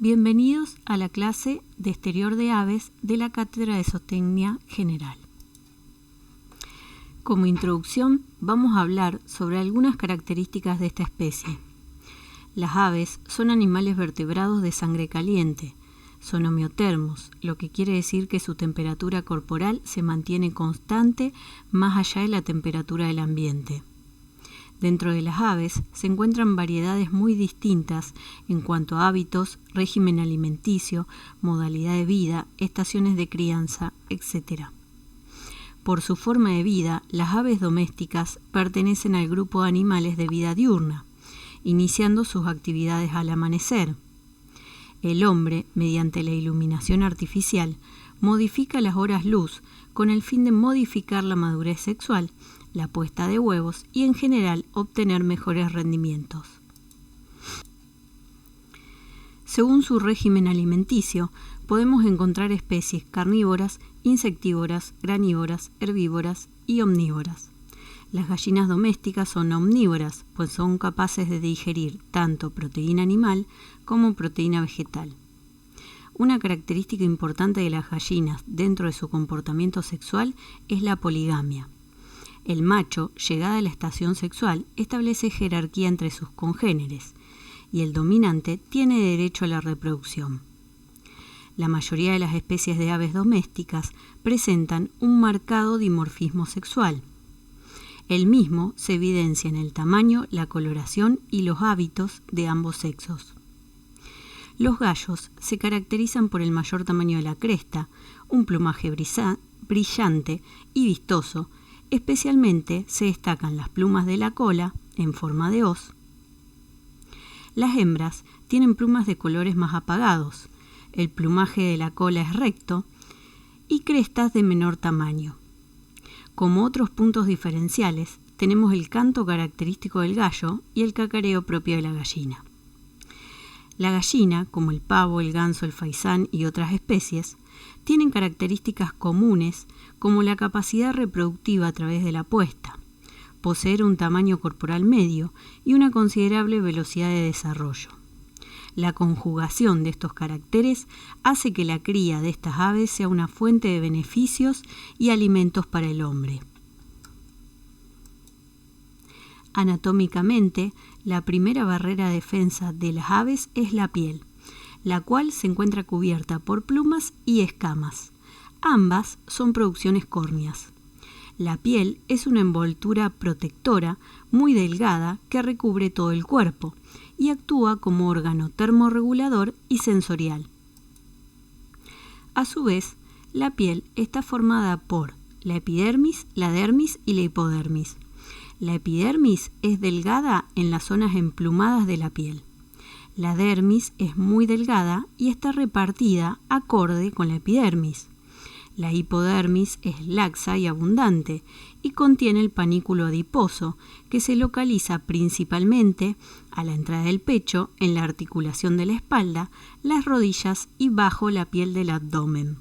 Bienvenidos a la clase de exterior de aves de la Cátedra de Zootecnia General. Como introducción, vamos a hablar sobre algunas características de esta especie. Las aves son animales vertebrados de sangre caliente. Son homeotermos, lo que quiere decir que su temperatura corporal se mantiene constante más allá de la temperatura del ambiente. Dentro de las aves se encuentran variedades muy distintas en cuanto a hábitos, régimen alimenticio, modalidad de vida, estaciones de crianza, etc. Por su forma de vida, las aves domésticas pertenecen al grupo de animales de vida diurna, iniciando sus actividades al amanecer. El hombre, mediante la iluminación artificial, modifica las horas luz con el fin de modificar la madurez sexual, la puesta de huevos y en general obtener mejores rendimientos. Según su régimen alimenticio, podemos encontrar especies carnívoras, insectívoras, granívoras, herbívoras y omnívoras. Las gallinas domésticas son omnívoras, pues son capaces de digerir tanto proteína animal como proteína vegetal. Una característica importante de las gallinas dentro de su comportamiento sexual es la poligamia. El macho, llegada a la estación sexual, establece jerarquía entre sus congéneres y el dominante tiene derecho a la reproducción. La mayoría de las especies de aves domésticas presentan un marcado dimorfismo sexual. El mismo se evidencia en el tamaño, la coloración y los hábitos de ambos sexos. Los gallos se caracterizan por el mayor tamaño de la cresta, un plumaje brillante y vistoso. Especialmente se destacan las plumas de la cola en forma de hoz. Las hembras tienen plumas de colores más apagados. El plumaje de la cola es recto y crestas de menor tamaño. Como otros puntos diferenciales, tenemos el canto característico del gallo y el cacareo propio de la gallina. La gallina, como el pavo, el ganso, el faisán y otras especies, tienen características comunes como la capacidad reproductiva a través de la puesta, poseer un tamaño corporal medio y una considerable velocidad de desarrollo. La conjugación de estos caracteres hace que la cría de estas aves sea una fuente de beneficios y alimentos para el hombre. Anatómicamente, la primera barrera de defensa de las aves es la piel, la cual se encuentra cubierta por plumas y escamas. Ambas son producciones córneas. La piel es una envoltura protectora muy delgada que recubre todo el cuerpo y actúa como órgano termorregulador y sensorial. A su vez, la piel está formada por la epidermis, la dermis y la hipodermis. La epidermis es delgada en las zonas emplumadas de la piel. La dermis es muy delgada y está repartida acorde con la epidermis. La hipodermis es laxa y abundante y contiene el panículo adiposo, que se localiza principalmente a la entrada del pecho, en la articulación de la espalda, las rodillas y bajo la piel del abdomen.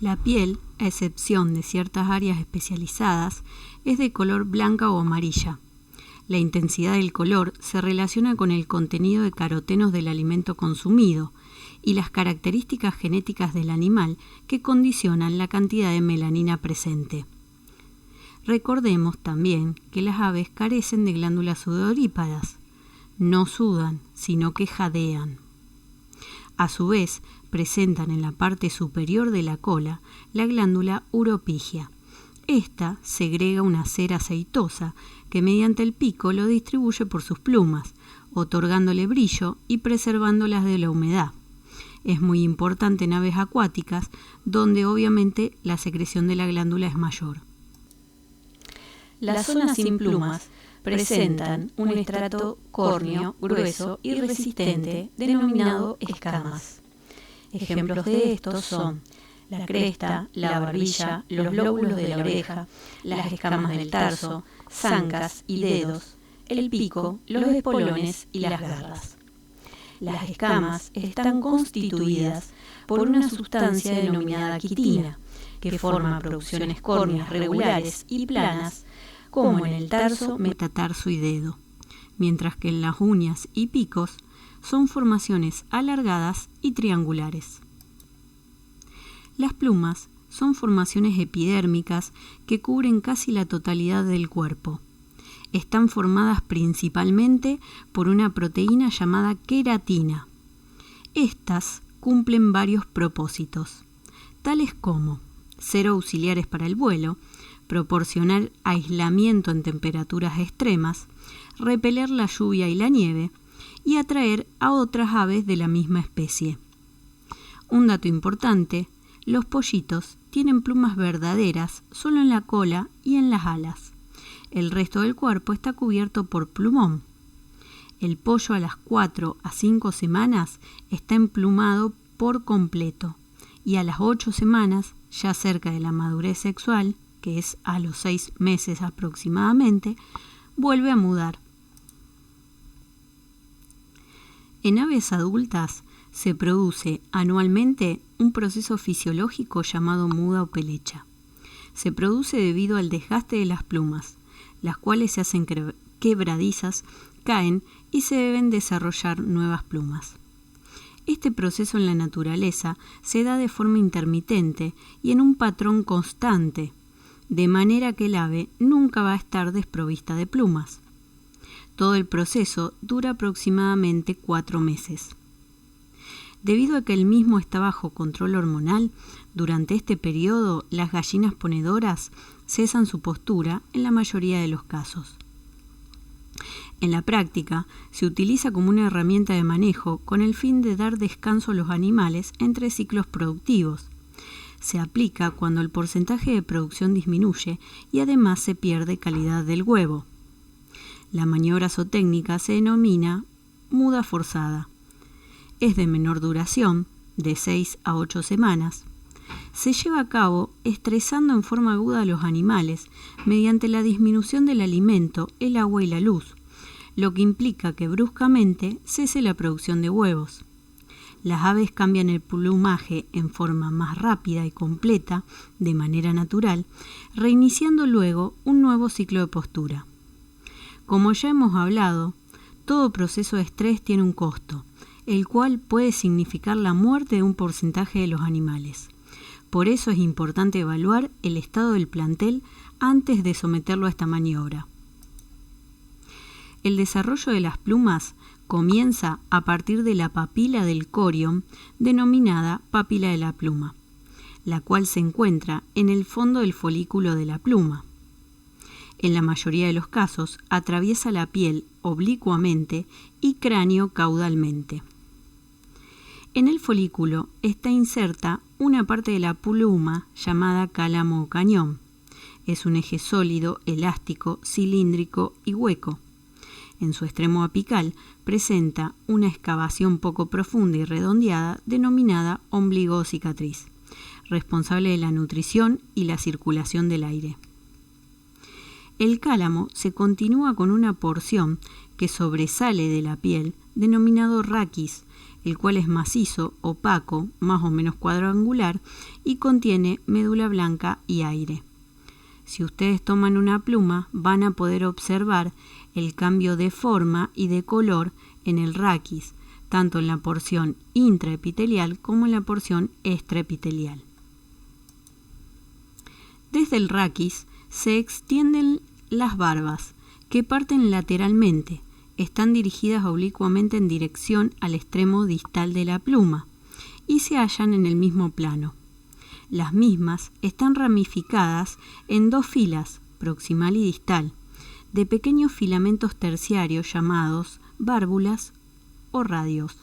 La piel, a excepción de ciertas áreas especializadas, es de color blanca o amarilla. La intensidad del color se relaciona con el contenido de carotenos del alimento consumido y las características genéticas del animal que condicionan la cantidad de melanina presente. Recordemos también que las aves carecen de glándulas sudoríparas. No sudan, sino que jadean. A su vez, presentan en la parte superior de la cola la glándula uropigia. Esta segrega una cera aceitosa que mediante el pico lo distribuye por sus plumas, otorgándole brillo y preservándolas de la humedad. Es muy importante en aves acuáticas, donde obviamente la secreción de la glándula es mayor. Las zonas sin plumas presentan un estrato córneo grueso y resistente denominado escamas. Ejemplos de estos son la cresta, la barbilla, los lóbulos de la oreja, las escamas del tarso, zancas y dedos, el pico, los espolones y las garras. Las escamas están constituidas por una sustancia denominada quitina, que forma producciones córneas regulares y planas, como en el tarso, metatarso y dedo, mientras que en las uñas y picos son formaciones alargadas y triangulares. Las plumas son formaciones epidérmicas que cubren casi la totalidad del cuerpo. Están formadas principalmente por una proteína llamada queratina. Estas cumplen varios propósitos, tales como ser auxiliares para el vuelo, proporcionar aislamiento en temperaturas extremas, repeler la lluvia y la nieve y atraer a otras aves de la misma especie. Un dato importante: los pollitos tienen plumas verdaderas solo en la cola y en las alas. El resto del cuerpo está cubierto por plumón. El pollo a las 4 a 5 semanas está emplumado por completo y a las 8 semanas, ya cerca de la madurez sexual, que es a los 6 meses aproximadamente, vuelve a mudar. En aves adultas se produce anualmente un proceso fisiológico llamado muda o pelecha. Se produce debido al desgaste de las plumas, las cuales se hacen quebradizas, caen y se deben desarrollar nuevas plumas. Este proceso en la naturaleza se da de forma intermitente y en un patrón constante, de manera que el ave nunca va a estar desprovista de plumas. Todo el proceso dura aproximadamente 4 meses. Debido a que el mismo está bajo control hormonal, durante este periodo las gallinas ponedoras cesan su postura en la mayoría de los casos. En la práctica, se utiliza como una herramienta de manejo con el fin de dar descanso a los animales entre ciclos productivos. Se aplica cuando el porcentaje de producción disminuye y además se pierde calidad del huevo. La maniobra zootécnica se denomina muda forzada. Es de menor duración, de 6 a 8 semanas. Se lleva a cabo estresando en forma aguda a los animales mediante la disminución del alimento, el agua y la luz, lo que implica que bruscamente cese la producción de huevos. Las aves cambian el plumaje en forma más rápida y completa, de manera natural, reiniciando luego un nuevo ciclo de postura. Como ya hemos hablado, todo proceso de estrés tiene un costo, el cual puede significar la muerte de un porcentaje de los animales. Por eso es importante evaluar el estado del plantel antes de someterlo a esta maniobra. El desarrollo de las plumas comienza a partir de la papila del corión, denominada papila de la pluma, la cual se encuentra en el fondo del folículo de la pluma. En la mayoría de los casos, atraviesa la piel oblicuamente y cráneo caudalmente. En el folículo está inserta una parte de la pluma llamada cálamo o cañón. Es un eje sólido, elástico, cilíndrico y hueco. En su extremo apical presenta una excavación poco profunda y redondeada denominada ombligo o cicatriz, responsable de la nutrición y la circulación del aire. El cálamo se continúa con una porción que sobresale de la piel, denominado raquis, el cual es macizo, opaco, más o menos cuadrangular y contiene médula blanca y aire. Si ustedes toman una pluma, van a poder observar el cambio de forma y de color en el raquis, tanto en la porción intraepitelial como en la porción extraepitelial. Desde el raquis se extienden las barbas, que parten lateralmente, están dirigidas oblicuamente en dirección al extremo distal de la pluma y se hallan en el mismo plano. Las mismas están ramificadas en 2 filas, proximal y distal, de pequeños filamentos terciarios llamados válvulas o radios.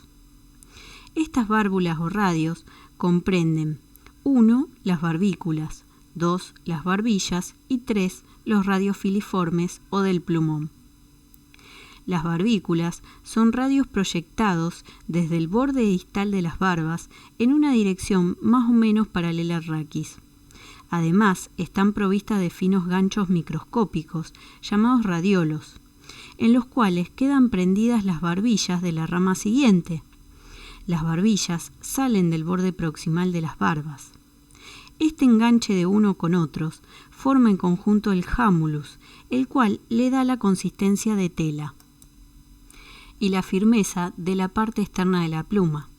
Estas válvulas o radios comprenden 1. Las barbículas, 2. Las barbillas y 3. Los radios filiformes o del plumón. Las barbículas son radios proyectados desde el borde distal de las barbas en una dirección más o menos paralela al raquis. Además, están provistas de finos ganchos microscópicos, llamados radiolos, en los cuales quedan prendidas las barbillas de la rama siguiente. Las barbillas salen del borde proximal de las barbas. Este enganche de uno con otros forma en conjunto el hámulus, el cual le da la consistencia de tela. y la firmeza de la parte externa de la pluma.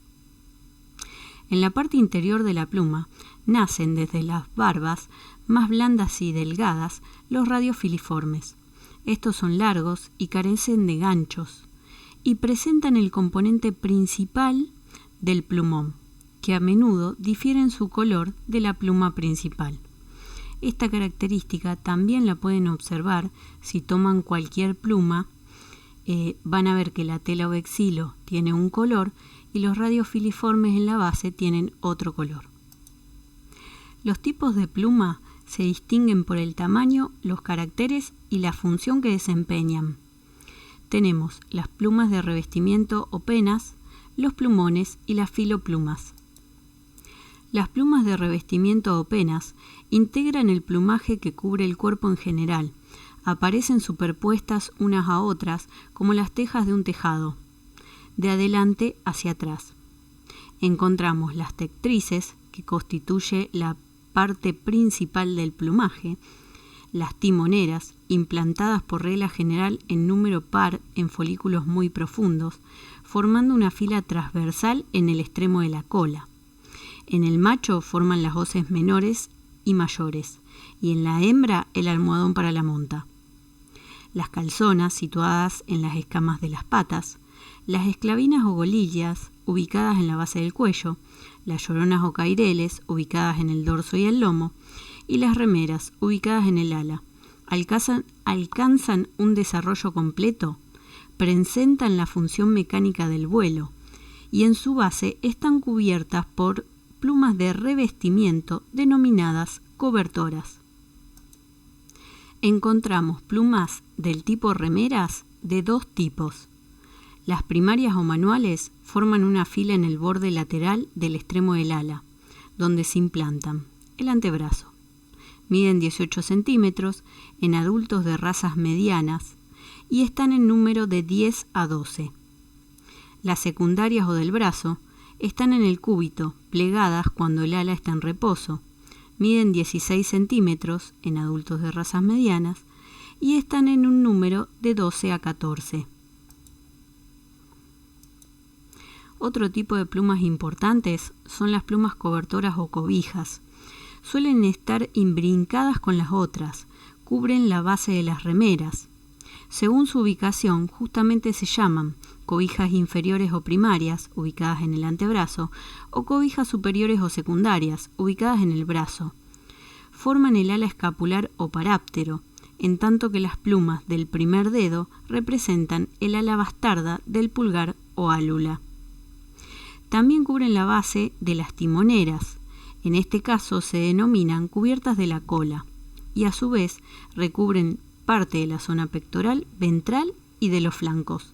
En la parte interior de la pluma nacen desde las barbas, más blandas y delgadas, los radios filiformes. Estos son largos y carecen de ganchos y presentan el componente principal del plumón, que a menudo difiere en su color de la pluma principal. Esta característica también la pueden observar si toman cualquier pluma. Van a ver que la tela o vexilo tiene un color y los radios filiformes en la base tienen otro color. Los tipos de pluma se distinguen por el tamaño, los caracteres y la función que desempeñan. Tenemos las plumas de revestimiento o penas, los plumones y las filoplumas. Las plumas de revestimiento o penas integran el plumaje que cubre el cuerpo en general. Aparecen superpuestas unas a otras como las tejas de un tejado, de adelante hacia atrás. Encontramos las tectrices, que constituye la parte principal del plumaje, las timoneras, implantadas por regla general en número par en folículos muy profundos, formando una fila transversal en el extremo de la cola. En el macho forman las hoces menores y mayores, y en la hembra el almohadón para la monta. Las calzonas, situadas en las escamas de las patas, las esclavinas o golillas, ubicadas en la base del cuello, las lloronas o caireles, ubicadas en el dorso y el lomo, y las remeras, ubicadas en el ala, alcanzan un desarrollo completo, presentan la función mecánica del vuelo, y en su base están cubiertas por plumas de revestimiento denominadas cobertoras. Encontramos plumas del tipo remeras de dos tipos. Las primarias o manuales forman una fila en el borde lateral del extremo del ala, donde se implantan el antebrazo. Miden 18 centímetros en adultos de razas medianas y están en número de 10 a 12. Las secundarias o del brazo están en el cúbito, plegadas cuando el ala está en reposo. Miden 16 centímetros en adultos de razas medianas y están en un número de 12 a 14. Otro tipo de plumas importantes son las plumas cobertoras o cobijas. Suelen estar imbrincadas con las otras, cubren la base de las remeras. Según su ubicación, justamente se llaman cobijas inferiores o primarias, ubicadas en el antebrazo, o cobijas superiores o secundarias, ubicadas en el brazo. Forman el ala escapular o paráptero, en tanto que las plumas del primer dedo representan el ala bastarda del pulgar o álula. También cubren la base de las timoneras. En este caso se denominan cubiertas de la cola y a su vez recubren parte de la zona pectoral, ventral y de los flancos.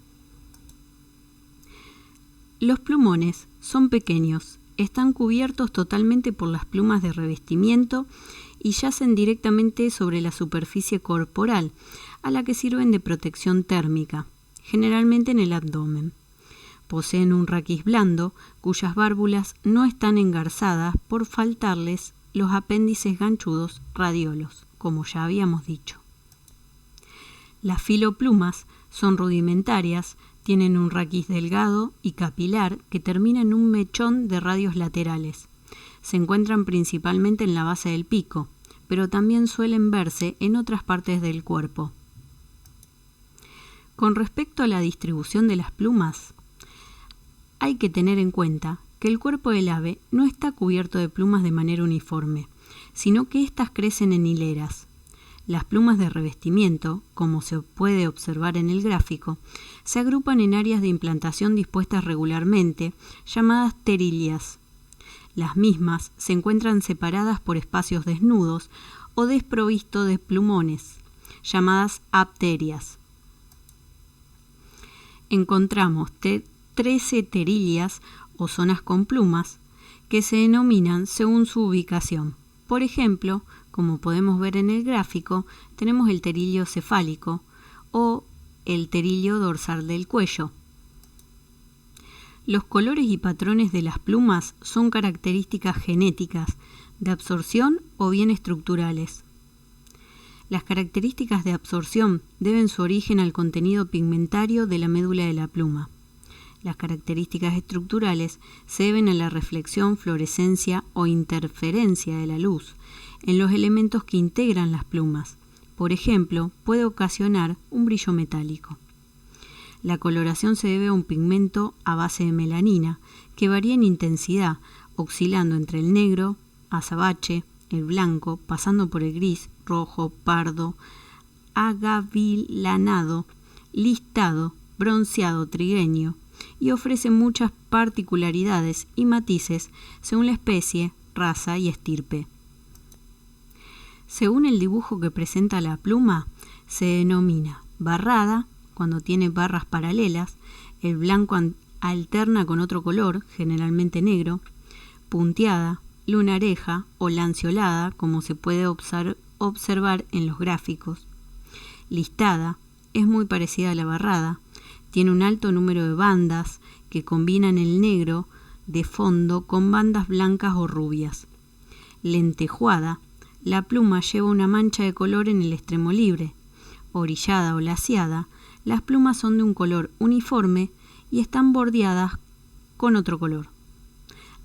Los plumones son pequeños, están cubiertos totalmente por las plumas de revestimiento y yacen directamente sobre la superficie corporal, a la que sirven de protección térmica, generalmente en el abdomen. Poseen un raquis blando, cuyas válvulas no están engarzadas por faltarles los apéndices ganchudos radiolos, como ya habíamos dicho. Las filoplumas son rudimentarias, tienen un raquis delgado y capilar que termina en un mechón de radios laterales. Se encuentran principalmente en la base del pico, pero también suelen verse en otras partes del cuerpo. Con respecto a la distribución de las plumas, hay que tener en cuenta que el cuerpo del ave no está cubierto de plumas de manera uniforme, sino que éstas crecen en hileras. Las plumas de revestimiento, como se puede observar en el gráfico, se agrupan en áreas de implantación dispuestas regularmente, llamadas terilias. Las mismas se encuentran separadas por espacios desnudos o desprovistos de plumones, llamadas apterias. Encontramos 13 terilias o zonas con plumas que se denominan según su ubicación. Por ejemplo, como podemos ver en el gráfico, tenemos el terilio cefálico o el terilio dorsal del cuello. Los colores y patrones de las plumas son características genéticas, de absorción o bien estructurales. Las características de absorción deben su origen al contenido pigmentario de la médula de la pluma. Las características estructurales se deben a la reflexión, fluorescencia o interferencia de la luz en los elementos que integran las plumas. Por ejemplo, puede ocasionar un brillo metálico. La coloración se debe a un pigmento a base de melanina que varía en intensidad, oscilando entre el negro, azabache, el blanco, pasando por el gris, rojo, pardo, agavilanado, listado, bronceado, trigueño, y ofrece muchas particularidades y matices según la especie, raza y estirpe. Según el dibujo que presenta la pluma, se denomina barrada cuando tiene barras paralelas, el blanco alterna con otro color, generalmente negro, punteada, lunareja o lanceolada, como se puede observar en los gráficos. Listada, es muy parecida a la barrada, tiene un alto número de bandas que combinan el negro de fondo con bandas blancas o rubias. Lentejuada, la pluma lleva una mancha de color en el extremo libre. Orillada o laceada, las plumas son de un color uniforme y están bordeadas con otro color.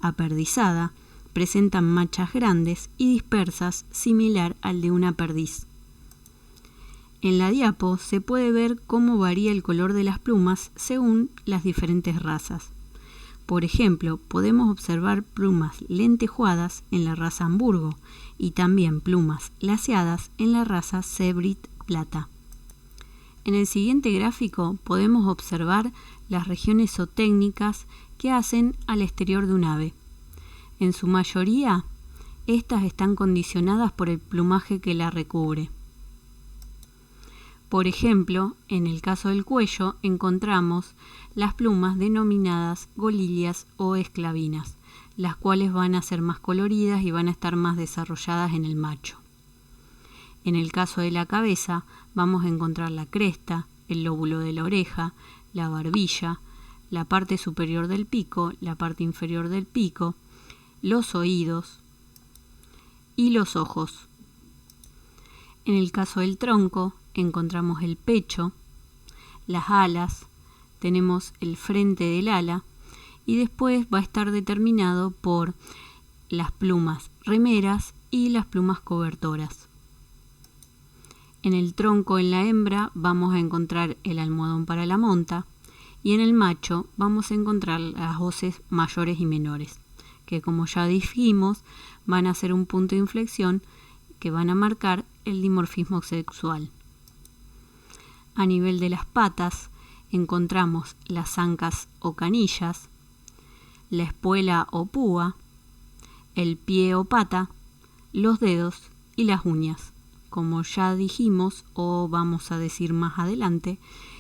Aperdizada, presentan manchas grandes y dispersas similar al de una perdiz. En la diapo se puede ver cómo varía el color de las plumas según las diferentes razas. Por ejemplo, podemos observar plumas lentejuadas en la raza Hamburgo y también plumas laceadas en la raza Sebrit Plata. En el siguiente gráfico podemos observar las regiones zootécnicas que hacen al exterior de un ave. En su mayoría, estas están condicionadas por el plumaje que la recubre. Por ejemplo, en el caso del cuello encontramos las plumas denominadas golillas o esclavinas, las cuales van a ser más coloridas y van a estar más desarrolladas en el macho. En el caso de la cabeza vamos a encontrar la cresta, el lóbulo de la oreja, la barbilla, la parte superior del pico, la parte inferior del pico, los oídos y los ojos. En el caso del tronco encontramos el pecho, las alas, tenemos el frente del ala y después va a estar determinado por las plumas remeras y las plumas cobertoras. En el tronco, en la hembra, vamos a encontrar el almohadón para la monta y en el macho vamos a encontrar las hoces mayores y menores, que como ya dijimos van a ser un punto de inflexión que van a marcar el dimorfismo sexual. A nivel de las patas encontramos las ancas o canillas, la espuela o púa, el pie o pata, los dedos y las uñas. Como ya dijimos o vamos a decir más adelante,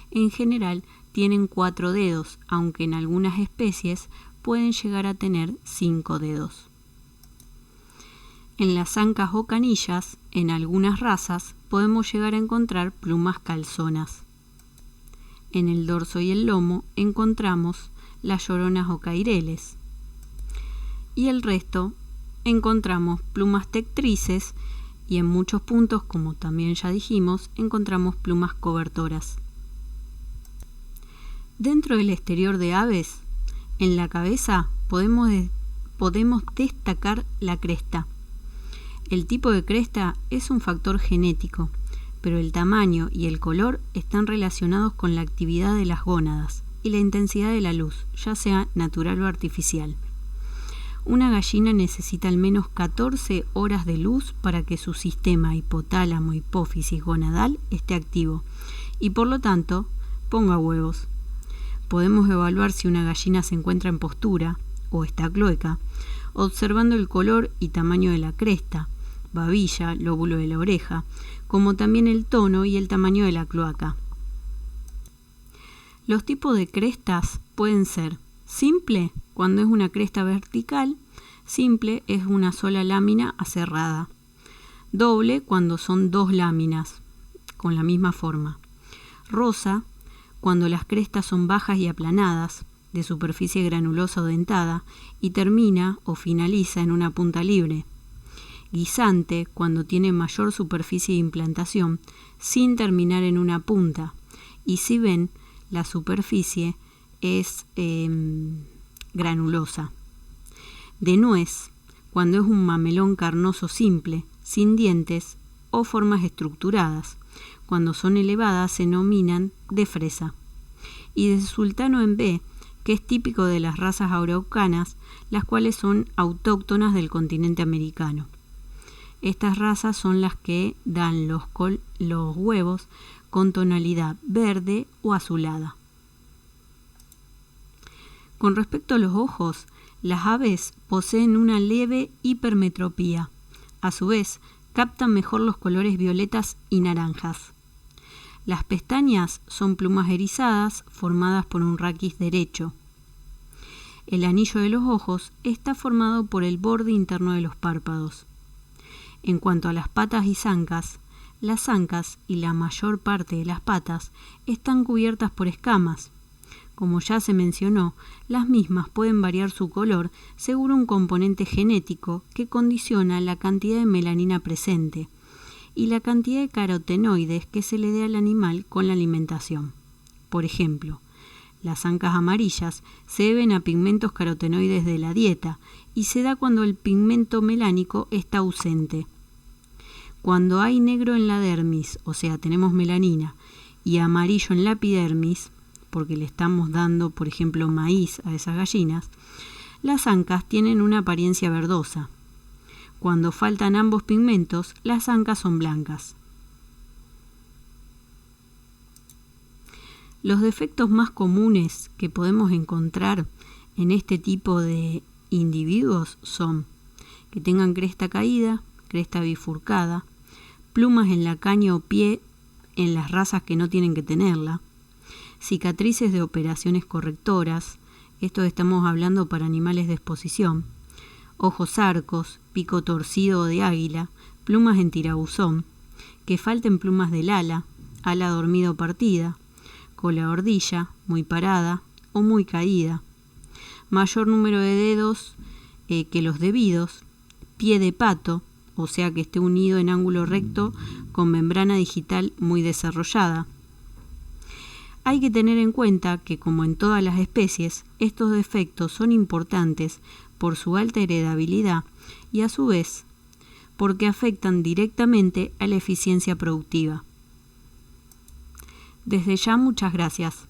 en general tienen 4 dedos, aunque en algunas especies pueden llegar a tener 5 dedos. En las ancas o canillas, en algunas razas, podemos llegar a encontrar plumas calzonas. En el dorso y el lomo encontramos las lloronas o caireles. Y el resto encontramos plumas tectrices y en muchos puntos, como también ya dijimos, encontramos plumas cobertoras. Dentro del exterior de aves, en la cabeza podemos destacar la cresta. El tipo de cresta es un factor genético, pero el tamaño y el color están relacionados con la actividad de las gónadas y la intensidad de la luz, ya sea natural o artificial. Una gallina necesita al menos 14 horas de luz para que su sistema hipotálamo, hipófisis, gonadal esté activo y por lo tanto ponga huevos. Podemos evaluar si una gallina se encuentra en postura o está cloaca, observando el color y tamaño de la cresta, babilla, lóbulo de la oreja, como también el tono y el tamaño de la cloaca. Los tipos de crestas pueden ser simple, cuando es una cresta vertical, simple es una sola lámina aserrada. Doble, cuando son 2 láminas con la misma forma. Rosa, cuando las crestas son bajas y aplanadas, de superficie granulosa o dentada, y termina o finaliza en una punta libre. guisante cuando tiene mayor superficie de implantación sin terminar en una punta, y si ven, la superficie es granulosa. De nuez, cuando es un mamelón carnoso simple, sin dientes o formas estructuradas. Cuando son elevadas se denominan de fresa. Y de sultano en B, que es típico de las razas araucanas, las cuales son autóctonas del continente americano. Estas razas son las que dan los huevos con tonalidad verde o azulada. Con respecto a los ojos, las aves poseen una leve hipermetropía. A su vez, captan mejor los colores violetas y naranjas. Las pestañas son plumas erizadas formadas por un raquis derecho. El anillo de los ojos está formado por el borde interno de los párpados. En cuanto a las patas y zancas, las zancas y la mayor parte de las patas están cubiertas por escamas. Como ya se mencionó, las mismas pueden variar su color según un componente genético que condiciona la cantidad de melanina presente y la cantidad de carotenoides que se le dé al animal con la alimentación. Por ejemplo, las zancas amarillas se deben a pigmentos carotenoides de la dieta y se da cuando el pigmento melánico está ausente. Cuando hay negro en la dermis, o sea, tenemos melanina, y amarillo en la epidermis, porque le estamos dando, por ejemplo, maíz a esas gallinas, las zancas tienen una apariencia verdosa. Cuando faltan ambos pigmentos, las zancas son blancas. Los defectos más comunes que podemos encontrar en este tipo de individuos son que tengan cresta caída, cresta bifurcada, plumas en la caña o pie en las razas que no tienen que tenerla, cicatrices de operaciones correctoras, esto estamos hablando para animales de exposición, ojos arcos, pico torcido o de águila, plumas en tirabuzón, que falten plumas del ala dormida o partida, cola ordilla, muy parada o muy caída, mayor número de dedos que los debidos, pie de pato, o sea que esté unido en ángulo recto con membrana digital muy desarrollada. Hay que tener en cuenta que, como en todas las especies, estos defectos son importantes por su alta heredabilidad y, a su vez, porque afectan directamente a la eficiencia productiva. Desde ya, muchas gracias.